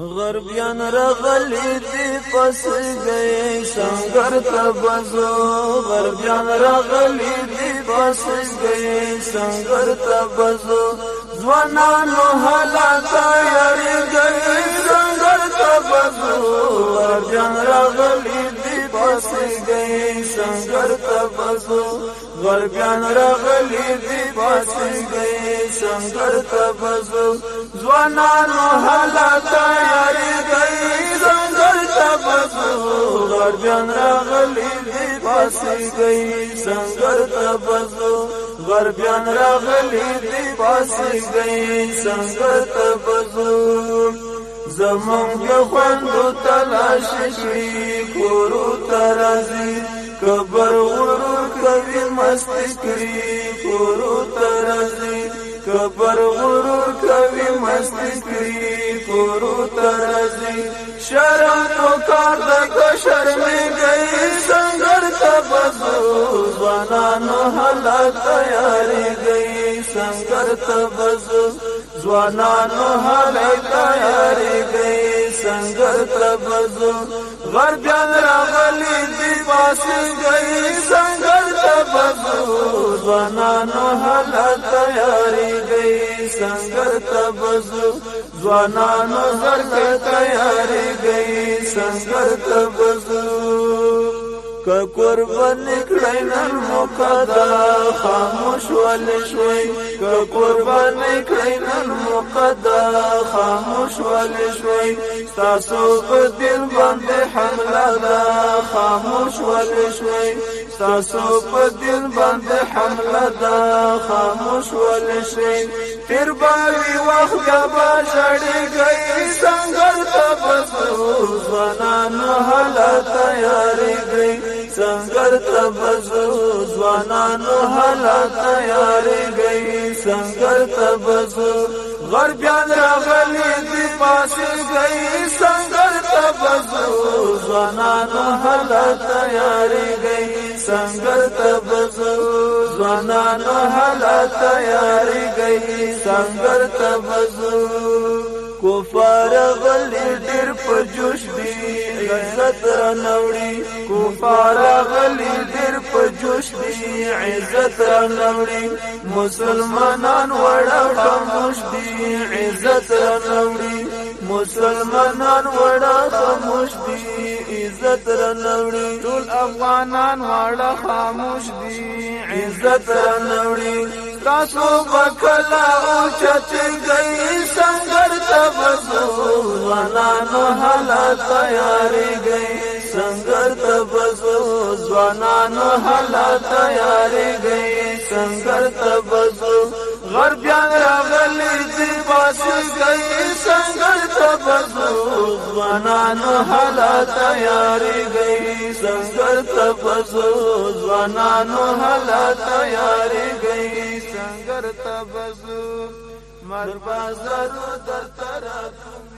غربیان راغلی دی پس گئے سنگر تبزو غربیان راغلی دی پس گئے سنگر تبزو ځوانانو حالات یاری گئے سنگر تبزو غربیان راغلی دی پس گئے سنگر تبزو غربیان راغلی دی پس گئے سنگر تبزو ځوانانو حالات یاری گئی سنگر تبزو غربیان راغلی دی پس گئی سنگر تبزو غربیان راغلی دی پس گئی سنگر تبزو زمونږ خوندو تلاش کړي کورو ترازی کبر غرور کوي مستی کړي کورو ترازی کبر غرور کوي مستی کړي کورو ترازی شرم تو کار د شرمې گئی سنگر تبزو ځوانانو حالات تیاری گئی سنگر تبزو ځوانانو حالات تیاری گئی سنگر تبزو غربیان راغلی دی پاس گئی سنگر تبزو ځوانانو حالات تیاری گئی سنگر تبزو ځوانانو زرګ تیاری گئی سنگر تبزو که قربان کړی نن مقدا خاموش ول شوي که قربان کړی نن مقدا خاموش ول شوي تاسو په دل باندې حمله دا خاموش ول شوي تاسو په دل باندې حمله دا خاموش ول شوي تیر باوی وخت با شړې گئی سنگر تبزو ځوانانو حالات تیاری گئی سنگر تبزو ځوانانو حالات تیاری گئی سنگر تبزو غربیان راغلی دی پاس گئی سنگر تبزو ځوانانو حالات تیاری گئی سنگر تبزو ځوانانو حالات تیاری گئی سنگر تبزو کفار غلی ډیر په جوش دی عزت رانوړي کفار غلی ډیر په جوش دی عزت رانوړي مسلمانان وړه خاموش دی عزت رانوړي مسلمانان وړه خاموش دی عزت رانوړي ټول افغانان وړه خاموش دی عزت رانوړي تاسو بکلا او چت گئی سنگر تبزو ځوانانو حالات تیاری گئی سنگر تبزو ځوانانو حالات تیاری گئی سنگر تبزو غربیان راغلی دی پاس گئی سنگر تبزو ځوانانو حالات تیاری گئی سنگر تبزو ځوانانو حالات تیاری گئی سنگر تبزو مر بازارو در طرف